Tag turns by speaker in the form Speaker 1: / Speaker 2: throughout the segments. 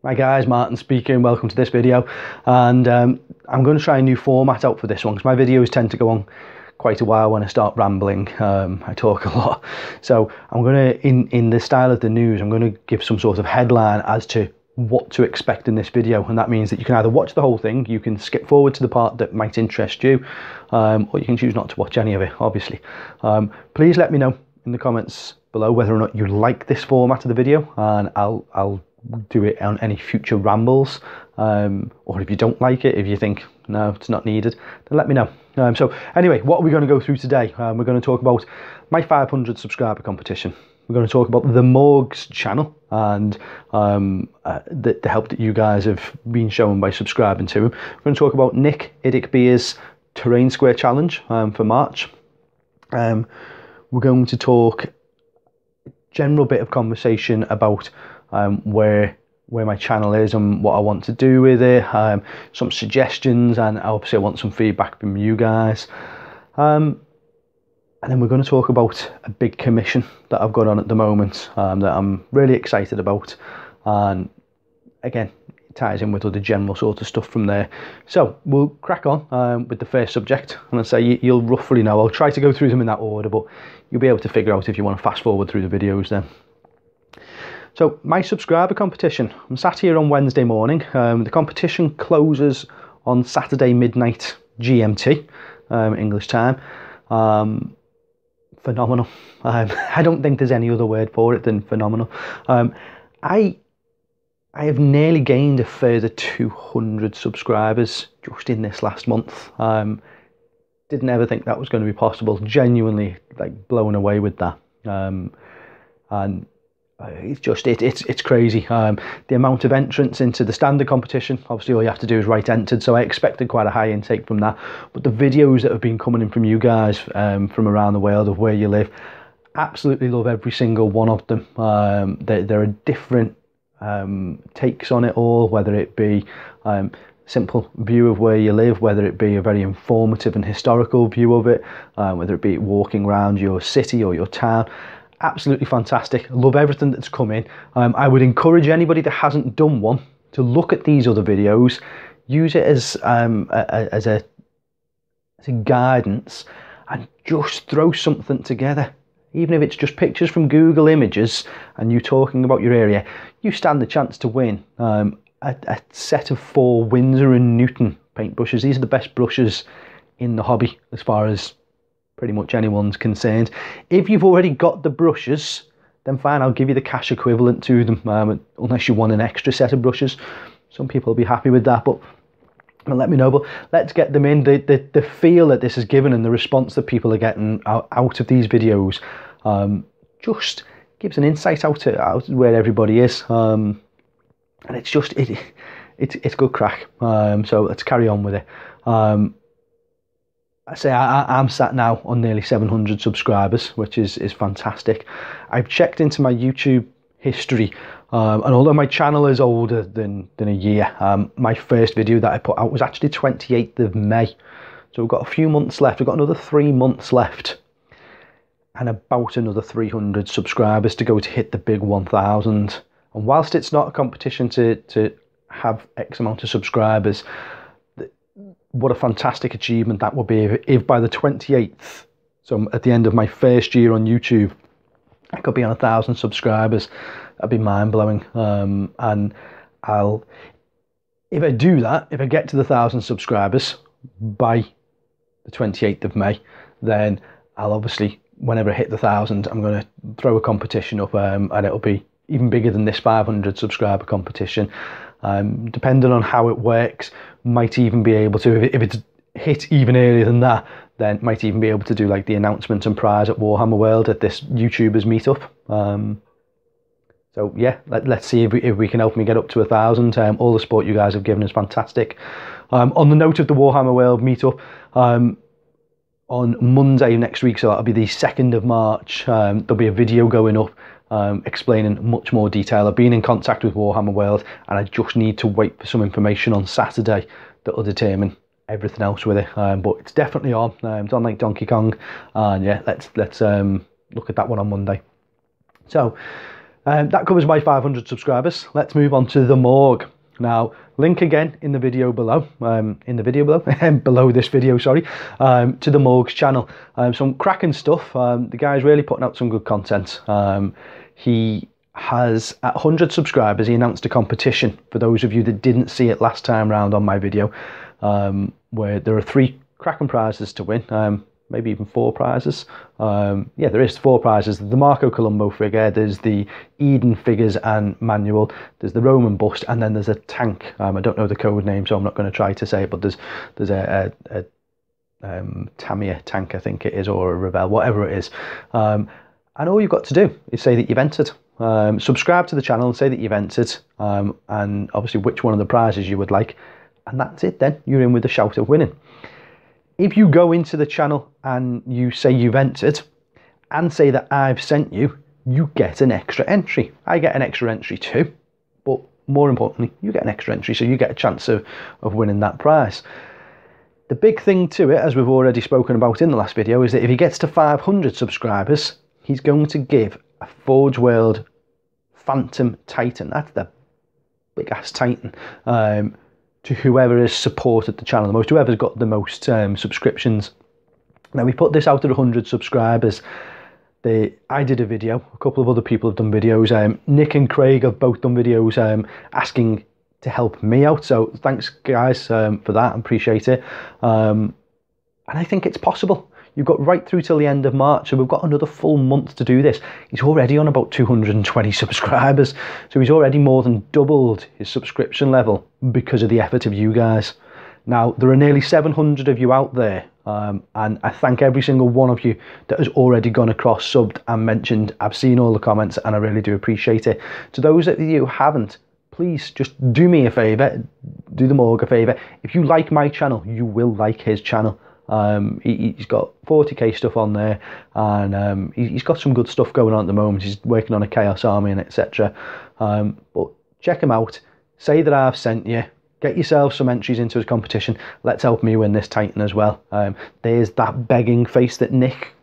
Speaker 1: Hi guys, Martin speaking. Welcome to this video, and I'm going to try a new format out for this one because my videos tend to go on quite a while when I start rambling. I talk a lot, so I'm going to, in the style of the news, I'm going to give some sort of headline as to what to expect in this video, and that means that you can either watch the whole thing, you can skip forward to the part that might interest you, or you can choose not to watch any of it, obviously. Please let me know in the comments below whether or not you like this format of the video, and I'll do it on any future rambles, or if you don't like it, if you think no, it's not needed, then let me know. So anyway, what are we going to go through today? We're going to talk about my 500 subscriber competition. We're going to talk about the Morgue's channel and the help that you guys have been shown by subscribing to him. We're going to talk about Nick IDIC Beer's Terrain Square Challenge for March. We're going to talk general bit of conversation about where my channel is and what I want to do with it, some suggestions, and obviously I want some feedback from you guys. And then we're going to talk about a big commission that I've got on at the moment that I'm really excited about, and again it ties in with other general sort of stuff from there. So we'll crack on with the first subject, and I say you'll roughly know. I'll try to go through them in that order, but you'll be able to figure out if you want to fast forward through the videos then. So my subscriber competition, I'm sat here on Wednesday morning. The competition closes on Saturday midnight GMT, English time. Phenomenal. I don't think there's any other word for it than phenomenal. I have nearly gained a further 200 subscribers just in this last month. Didn't ever think that was going to be possible. Genuinely, like, blown away with that. And it's just it's crazy. The amount of entrants into the standard competition, obviously all you have to do is write entered, so I expected quite a high intake from that, but the videos that have been coming in from you guys from around the world of where you live, absolutely love every single one of them. There are different takes on it all, whether it be simple view of where you live, whether it be a very informative and historical view of it, whether it be walking around your city or your town. Absolutely fantastic. Love everything that's come in. I would encourage anybody that hasn't done one to look at these other videos, use it as a guidance, and just throw something together. Even if it's just pictures from Google Images and you talking about your area, you stand the chance to win a set of 4 Winsor & Newton paintbrushes. These are the best brushes in the hobby as far as pretty much anyone's concerned. If you've already got the brushes, then fine, I'll give you the cash equivalent to them, unless you want an extra set of brushes. Some people will be happy with that, but let me know. But let's get them in. The feel that this has given and the response that people are getting out of these videos just gives an insight out to where everybody is, and it's just it's good crack. So let's carry on with it. I say I'm sat now on nearly 700 subscribers, which is fantastic. I've checked into my YouTube history, and although my channel is older than a year, my first video that I put out was actually 28th of May. So we've got a few months left. We've got another 3 months left, and about another 300 subscribers to go to hit the big 1,000. And whilst it's not a competition to have X amount of subscribers, what a fantastic achievement that would be if by the 28th, so at the end of my first year on YouTube, I could be on 1,000 subscribers. That'd be mind-blowing. And if I do that, if I get to the 1,000 subscribers by the 28th of May, then I'll obviously, whenever I hit the 1,000, I'm going to throw a competition up, and it'll be even bigger than this 500 subscriber competition. Depending on how it works, might even be able to, if it's hit even earlier than that, then might even be able to do like the announcement and prize at Warhammer World at this YouTubers meetup. So yeah, let's see if we can help me get up to 1,000. All the support you guys have given is fantastic. On the note of the Warhammer World meetup, on Monday next week, so that'll be the 2nd of March, there'll be a video going up explaining much more detail. I've been in contact with Warhammer World, and I just need to wait for some information on Saturday that will determine everything else with it. But it's definitely on. It's on like Donkey Kong, and yeah, let's look at that one on Monday. So That covers my 500 subscribers. Let's move on to the Morgue. Now, link again in the video below, below this video, sorry, to the Morgue's channel. Some cracking stuff. The guy's really putting out some good content. He has, at 100 subscribers, he announced a competition, for those of you that didn't see it last time round on my video, where there are 3 cracking prizes to win. Maybe even 4 prizes. Yeah, there is 4 prizes. The Marco Colombo figure, there's the Eden figures and manual, there's the Roman bust, and then there's a tank. I don't know the code name, so I'm not going to try to say it, but there's a Tamiya tank, I think it is, or a Rebel, whatever it is. And all you've got to do is say that you've entered. Subscribe to the channel and say that you've entered, and obviously which one of the prizes you would like, and that's it then. You're in with a shout of winning. If you go into the channel and you say you've entered and say that I've sent you, you get an extra entry. I get an extra entry too, but more importantly, you get an extra entry, so you get a chance of winning that prize. The big thing to it, as we've already spoken about in the last video, is that if he gets to 500 subscribers, he's going to give a Forge World Phantom Titan. That's the big ass Titan. To whoever has supported the channel the most, whoever's got the most subscriptions. Now, we put this out at 100 subscribers. I did a video, a couple of other people have done videos. Nick and Craig have both done videos asking to help me out. So thanks guys for that, I appreciate it. And I think it's possible. You've got right through till the end of March, so we've got another full month to do this. He's already on about 220 subscribers, so he's already more than doubled his subscription level because of the effort of you guys. Now, there are nearly 700 of you out there, and I thank every single one of you that has already gone across, subbed and mentioned. I've seen all the comments and I really do appreciate it. To those of you who haven't, please just do me a favour, do the Morgue a favour. If you like my channel, you will like his channel. He's got 40k stuff on there, and he's got some good stuff going on at the moment. He's working on a Chaos Army and etc. But check him out, say that I've sent you, get yourself some entries into his competition. Let's help me win this Titan as well. There's that begging face that Nick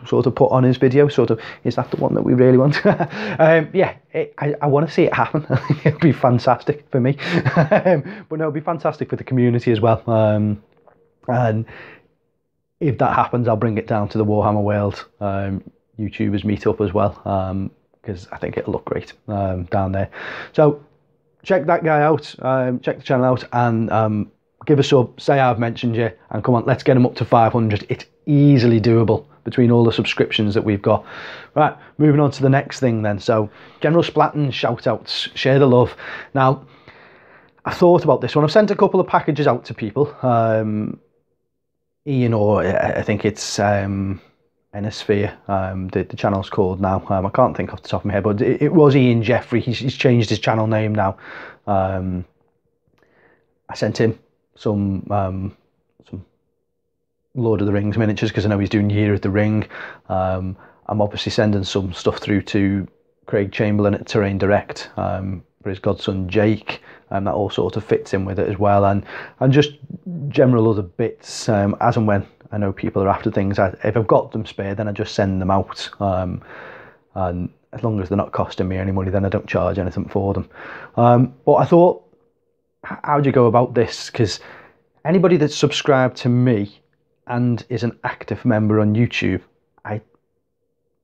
Speaker 1: sort of put on his video, sort of, is that the one that we really want? Yeah, I want to see it happen. It'd be fantastic for me. But no, it'd be fantastic for the community as well. And if that happens, I'll bring it down to the Warhammer World YouTubers meetup as well, because I think it'll look great down there. So check that guy out, check the channel out, and give a sub, say I've mentioned you, and come on, let's get him up to 500. It's easily doable between all the subscriptions that we've got. Right, moving on to the next thing then. So General Splatton shout outs, share the love. Now, I thought about this one. I've sent a couple of packages out to people. Ian, or I think it's Enosphere, the channel's called now. I can't think off the top of my head, but it was Ian Jeffrey. He's changed his channel name now. I sent him some Lord of the Rings miniatures because I know he's doing Year of the Ring. I'm obviously sending some stuff through to Craig Chamberlain at Terrain Direct for his godson Jake. That all sort of fits in with it as well, and just general other bits as and when I know people are after things. If I've got them spare, then I just send them out, and as long as they're not costing me any money, then I don't charge anything for them. But I thought, how do you go about this? Because anybody that's subscribed to me and is an active member on YouTube, I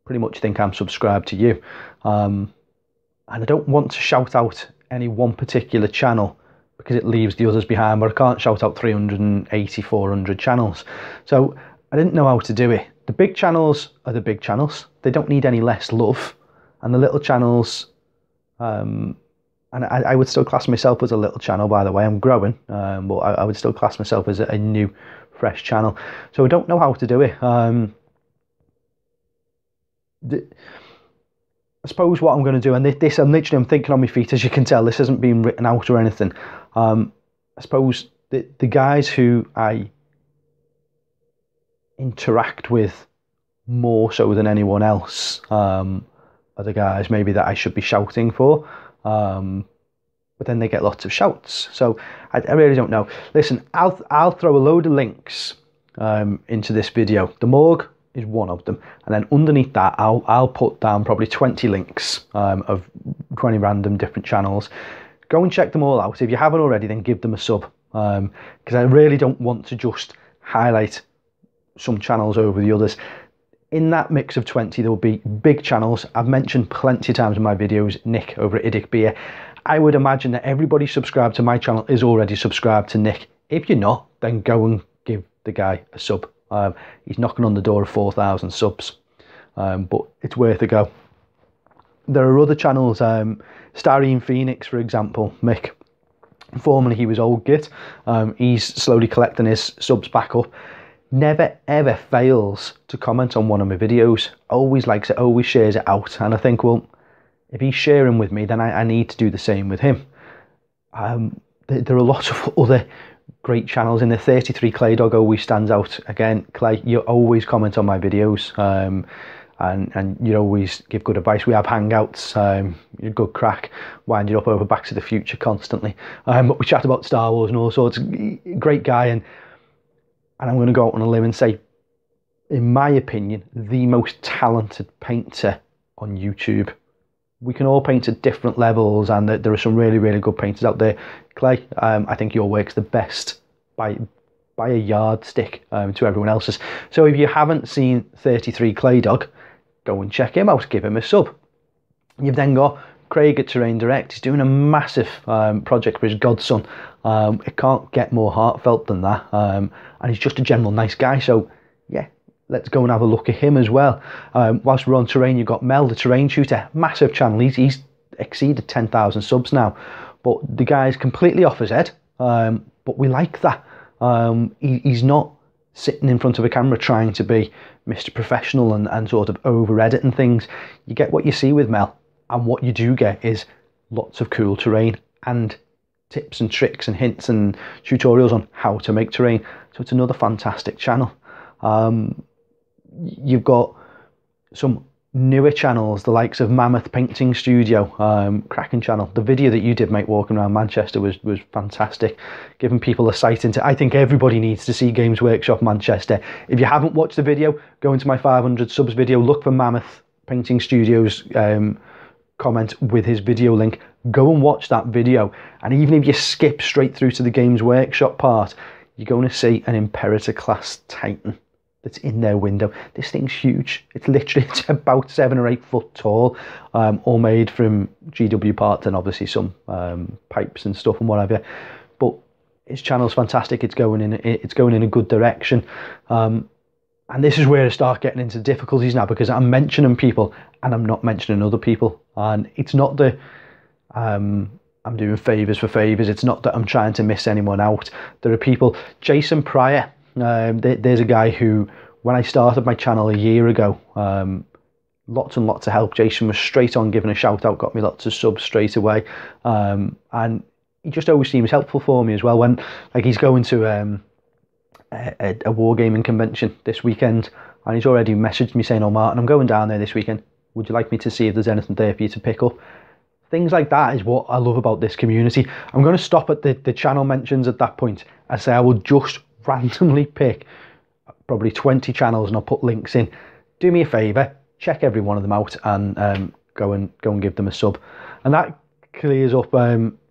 Speaker 1: pretty much think I'm subscribed to you, and I don't want to shout out any one particular channel because it leaves the others behind, but I can't shout out 380, 400 channels. So I didn't know how to do it. The big channels are the big channels. They don't need any less love. And the little channels, and I would still class myself as a little channel, by the way. I'm growing, but I would still class myself as a new, fresh channel. So I don't know how to do it. I suppose what I'm going to do, and this I'm thinking on my feet, as you can tell, this hasn't been written out or anything. I suppose the guys who I interact with more so than anyone else are the guys maybe that I should be shouting for, but then they get lots of shouts. So I really don't know. Listen, I'll throw a load of links into this video. The Morgue, is one of them, and then underneath that I'll put down probably 20 links of 20 random different channels. Go and check them all out. If you haven't already, then give them a sub, because I really don't want to just highlight some channels over the others. In that mix of 20, there will be big channels. I've mentioned plenty of times in my videos Nick over at IDIC Beer. I would imagine that everybody subscribed to my channel is already subscribed to Nick. If you're not, then go and give the guy a sub. He's knocking on the door of 4,000 subs, but it's worth a go. There are other channels, Starine Phoenix, for example, Mick. Formerly he was Old Git. He's slowly collecting his subs back up. Never ever fails to comment on one of my videos. Always likes it, always shares it out. And I think, well, if he's sharing with me, then I need to do the same with him. There are lots of other great channels in the 33 Clay Dog always stands out. Again, Clay, you always comment on my videos, and you always give good advice. We have hangouts, you're good crack, wind you up over Back to the Future constantly. But we chat about Star Wars and all sorts. Great guy, and I'm going to go out on a limb and say, in my opinion, the most talented painter on YouTube. We can all paint at different levels, and there are some really, really good painters out there. Clay, I think your work's the best by a yardstick to everyone else's. So if you haven't seen 33 Clay Dog, go and check him out, give him a sub. You've then got Craig at Terrain Direct. He's doing a massive project for his godson. It can't get more heartfelt than that, and he's just a general nice guy. So yeah, let's go and have a look at him as well. Whilst we're on terrain, you've got Mel, the terrain shooter, massive channel. He's exceeded 10,000 subs now, but the guy's completely off his head, but we like that. He's not sitting in front of a camera trying to be Mr. Professional and sort of over editing things. You get what you see with Mel, and what you do get is lots of cool terrain and tips and tricks and hints and tutorials on how to make terrain. So it's another fantastic channel. You've got some newer channels, the likes of Mammoth Painting Studio, cracking channel. The video that you did, mate, walking around Manchester was fantastic, giving people a sight into. I think everybody needs to see Games Workshop Manchester. If you haven't watched the video, go into my 500 subs video, look for Mammoth Painting Studios comment with his video link. Go and watch that video, and even if you skip straight through to the Games Workshop part, you're going to see an Imperator class Titan that's in their window. This thing's huge. It's literally, it's about 7 or 8 foot tall, all made from GW parts and obviously some pipes and stuff and whatever. But his channel's fantastic. It's going in a good direction. And this is where I start getting into difficulties now, because I'm mentioning people and I'm not mentioning other people. And it's not that I'm doing favours for favours. It's not that I'm trying to miss anyone out. There are people, Jason Pryor, there's a guy who, when I started my channel a year ago, lots and lots of help. Jason was straight on giving a shout out, got me lots of subs straight away. And he just always seems helpful for me as well. When, like, he's going to a wargaming convention this weekend, and he's already messaged me saying, "Oh Martin, I'm going down there this weekend. Would you like me to see if there's anything there for you to pick up?" Things like that is what I love about this community. I'm going to stop at the channel mentions at that point. I say I will just randomly pick probably 20 channels and I'll put links in. Do me a favour, check every one of them out, and go and give them a sub. And that clears up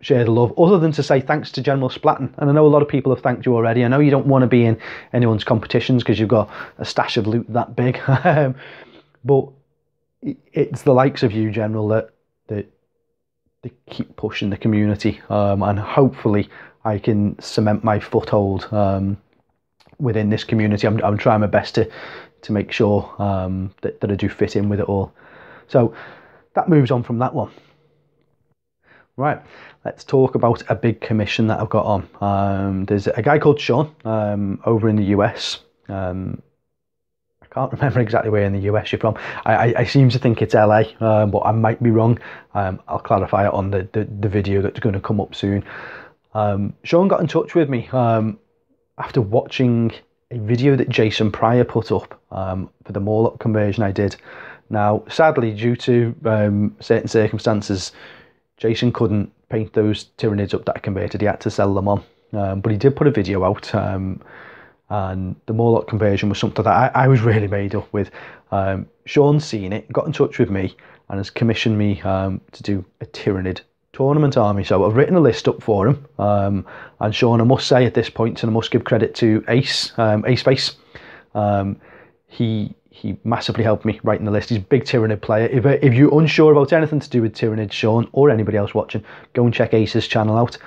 Speaker 1: share the love, other than to say thanks to General Splatton. And I know a lot of people have thanked you already. I know you don't want to be in anyone's competitions because you've got a stash of loot that big. But it's the likes of you, General, that keep pushing the community, and hopefully I can cement my foothold within this community. I'm trying my best to make sure that I do fit in with it all. So that moves on from that one. Right, let's talk about a big commission that I've got on. There's a guy called Sean over in the US. I can't remember exactly where in the US you're from. I seem to think it's LA, but I might be wrong. I'll clarify it on the video that's going to come up soon. Sean got in touch with me after watching a video that Jason Pryor put up for the Morlock conversion I did. Now, sadly, due to certain circumstances, Jason couldn't paint those Tyranids up that I converted. He had to sell them on. But he did put a video out, and the Morlock conversion was something that I was really made up with. Sean's seen it, got in touch with me, and has commissioned me to do a Tyranid tournament army. So I've written a list up for him, and Sean, I must say at this point, and I must give credit to Ace Face, he massively helped me writing the list. He's a big Tyranid player. If you're unsure about anything to do with Tyranid, Sean, or anybody else watching, go and check Ace's channel out.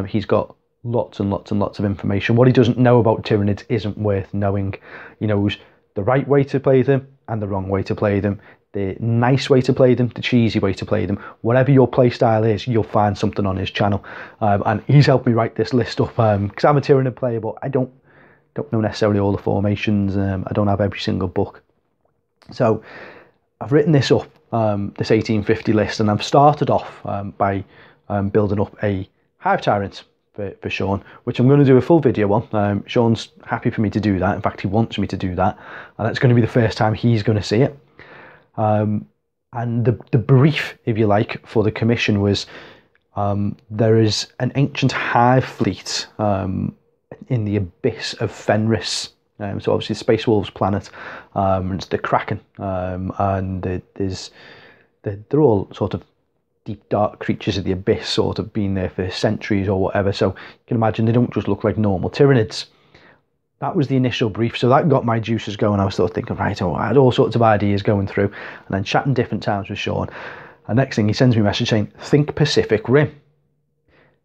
Speaker 1: He's got lots and lots and lots of information. What he doesn't know about Tyranids isn't worth knowing. He knows the right way to play them and the wrong way to play them, the nice way to play them, the cheesy way to play them. Whatever your play style is, you'll find something on his channel. And he's helped me write this list up, because I'm a Tyranid player, but I don't know necessarily all the formations. I don't have every single book. So I've written this up, this 1850 list, and I've started off by building up a Hive Tyrant for Sean, which I'm going to do a full video on. Sean's happy for me to do that. In fact, he wants me to do that, and that's going to be the first time he's going to see it. And the brief, if you like, for the commission was there is an ancient hive fleet in the abyss of Fenris. So obviously Space Wolves planet, it's the Kraken, and they're all sort of deep dark creatures of the abyss, sort of been there for centuries or whatever. So you can imagine they don't just look like normal Tyranids. That was the initial brief, so that got my juices going. I was sort of thinking, right, oh, I had all sorts of ideas going through, and then chatting different times with Sean. And next thing, he sends me a message saying, think Pacific Rim.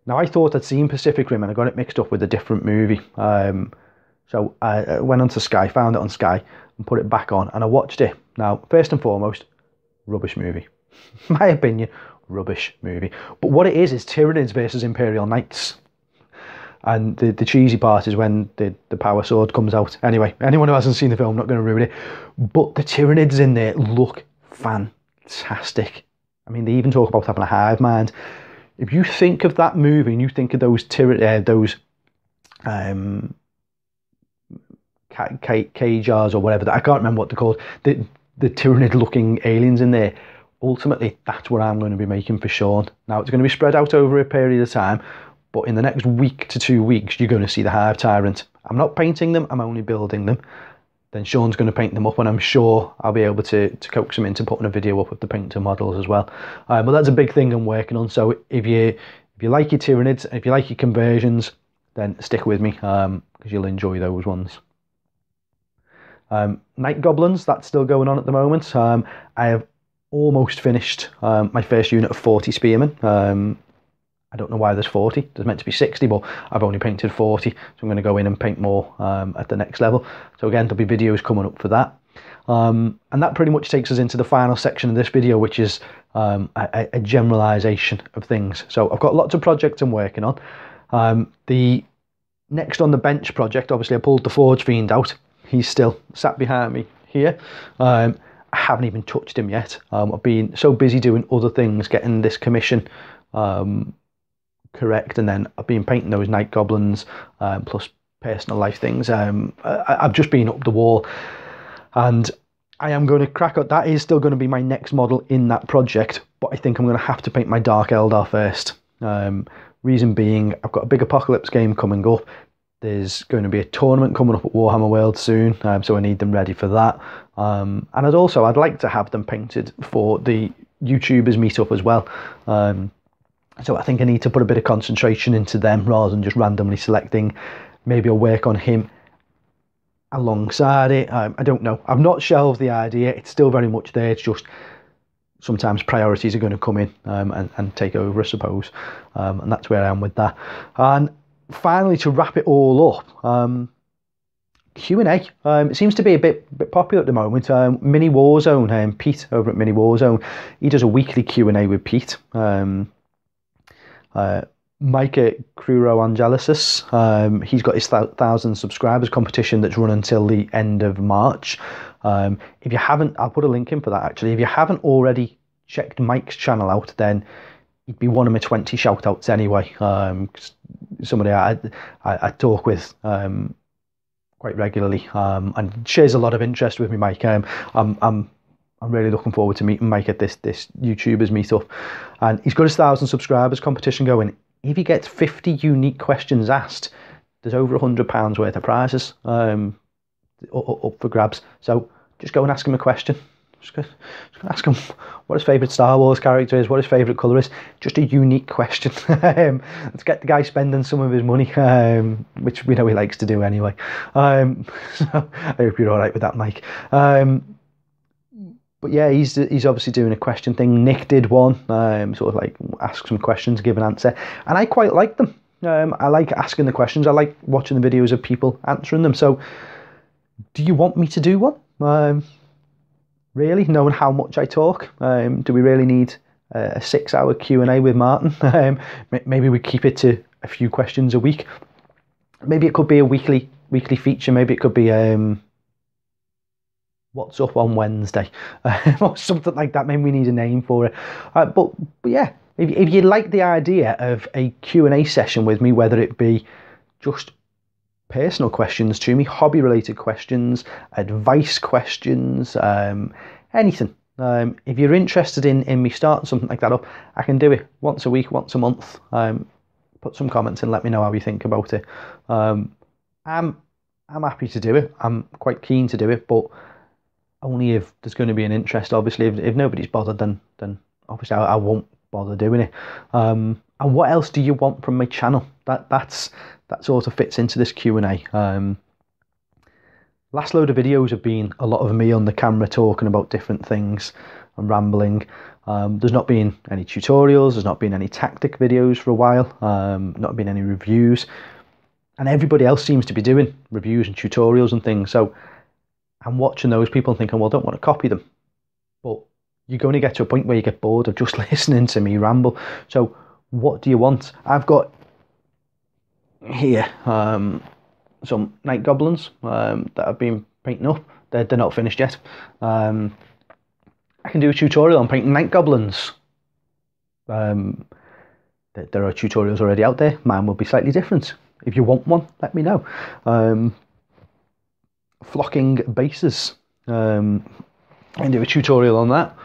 Speaker 1: Now, I thought I'd seen Pacific Rim, and I got it mixed up with a different movie. So I went onto Sky, found it on Sky, and put it back on, and I watched it. Now, first and foremost, rubbish movie. My opinion, rubbish movie. But what it is Tyranids versus Imperial Knights. And the cheesy part is when the power sword comes out. Anyway, anyone who hasn't seen the film, I'm not going to ruin it. But the Tyranids in there look fantastic. I mean, they even talk about having a hive mind. If you think of that movie and you think of those K-jars or whatever, I can't remember what they're called, the Tyranid looking aliens in there, ultimately that's what I'm going to be making for Sean. Now, it's going to be spread out over a period of time, but in the next week to 2 weeks you're going to see the Hive Tyrant. I'm not painting them, I'm only building them. Then Sean's going to paint them up, and I'm sure I'll be able to coax him into putting a video up of the painted models as well. But that's a big thing I'm working on. So if you like your Tyranids, if you like your conversions, then stick with me, because you'll enjoy those ones. Night Goblins, that's still going on at the moment. I have almost finished my first unit of 40 Spearmen. I don't know why there's 40. There's meant to be 60, but I've only painted 40. So I'm going to go in and paint more at the next level. So again, there'll be videos coming up for that. And that pretty much takes us into the final section of this video, which is a generalization of things. So I've got lots of projects I'm working on. The next on the bench project, obviously I pulled the Forge Fiend out. He's still sat behind me here. I haven't even touched him yet. I've been so busy doing other things, getting this commission correct, and then I've been painting those Night Goblins, plus personal life things. I've just been up the wall, and I am going to crack up. That is still going to be my next model in that project, but I think I'm going to have to paint my Dark Eldar first. Reason being, I've got a big Apocalypse game coming up. There's going to be a tournament coming up at Warhammer World soon, so I need them ready for that. And I'd like to have them painted for the YouTubers meetup as well. So I think I need to put a bit of concentration into them rather than just randomly selecting. Maybe I'll work on him alongside it. I don't know. I've not shelved the idea. It's still very much there. It's just sometimes priorities are going to come in and take over, I suppose. And that's where I am with that. And finally, to wrap it all up, Q&A. It seems to be a bit popular at the moment. Mini Warzone, Pete over at Mini Warzone, he does a weekly Q&A with Pete. Micah Cruro Angelicis, he's got his 1,000 subscribers competition that's run until the end of March. If you haven't, I'll put a link in for that actually. If you haven't already checked Mike's channel out, then he'd be one of my 20 shout outs anyway. Somebody I talk with quite regularly, and shares a lot of interest with me, Mike. I'm really looking forward to meeting Mike at this YouTubers meetup, and he's got his 1,000 subscribers competition going. If he gets 50 unique questions asked, there's over £100 worth of prizes up for grabs. So just go and ask him a question. Just go ask him what his favourite Star Wars character is, what his favourite colour is. Just a unique question. Let's get the guy spending some of his money, which we know he likes to do anyway. So I hope you're all right with that, Mike. But yeah, he's obviously doing a question thing. Nick did one, sort of like ask some questions, give an answer, and I quite like them. I like asking the questions. I like watching the videos of people answering them. So, do you want me to do one? Really, knowing how much I talk, do we really need a 6-hour Q&A with Martin? Maybe we keep it to a few questions a week. Maybe it could be a weekly feature. Maybe it could be what's up on Wednesday, or something like that. Maybe we need a name for it. But yeah, if you like the idea of a Q&A session with me, whether it be just personal questions to me, hobby related questions, advice questions, anything. If you're interested in me starting something like that up, I can do it once a week, once a month. Put some comments and let me know how you think about it. I'm happy to do it. I'm quite keen to do it, but only if there's going to be an interest. Obviously, if nobody's bothered, then obviously I won't bother doing it. And what else do you want from my channel? That sort of fits into this Q&A. Last load of videos have been a lot of me on the camera talking about different things and rambling. There's not been any tutorials, there's not been any tactic videos for a while, not been any reviews, and everybody else seems to be doing reviews and tutorials and things. So I'm watching those people and thinking, well, I don't want to copy them. But you're going to get to a point where you get bored of just listening to me ramble. So what do you want? I've got here some night goblins that I've been painting up. They're not finished yet. I can do a tutorial on painting night goblins. There are tutorials already out there. Mine will be slightly different. If you want one, let me know. Flocking bases. I can do a tutorial on that.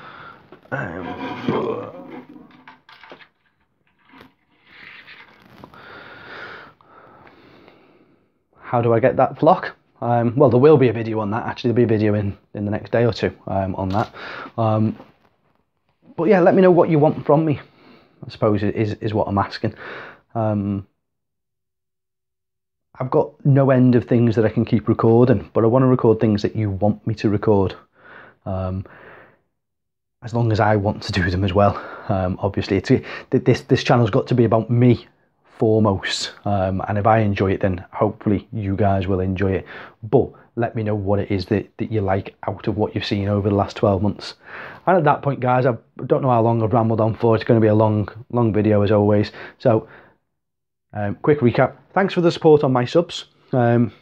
Speaker 1: How do I get that flock? Well, there will be a video on that. Actually, there'll be a video in the next day or two on that. But yeah, let me know what you want from me, I suppose is what I'm asking. I've got no end of things that I can keep recording, but I want to record things that you want me to record. As long as I want to do them as well. Obviously, this channel's got to be about me foremost, and if I enjoy it, then hopefully you guys will enjoy it. But let me know what it is that you like out of what you've seen over the last 12 months. And at that point, guys, I don't know how long I've rambled on for. It's going to be a long video as always. So quick recap. Thanks for the support on my subs. Let's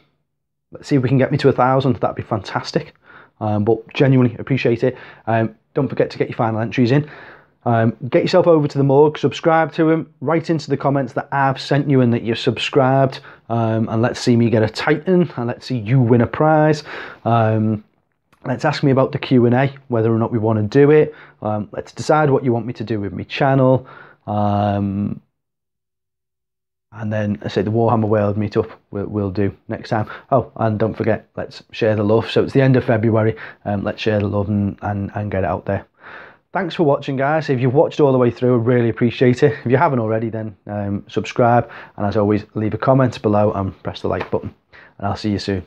Speaker 1: see if we can get me to 1,000. That'd be fantastic. But genuinely appreciate it. Don't forget to get your final entries in. Get yourself over to the Morgue, subscribe to him, write into the comments that I've sent you and that you're subscribed, and let's see me get a Titan, and let's see you win a prize. Let's ask me about the Q&A, whether or not we want to do it. Let's decide what you want me to do with my channel. And then I say the Warhammer World meetup we'll do next time. Oh, and don't forget, let's share the love. So it's the end of February. Let's share the love and get it out there. Thanks for watching, guys. If you've watched all the way through, I really appreciate it. If you haven't already, then subscribe. And as always, leave a comment below and press the like button. And I'll see you soon.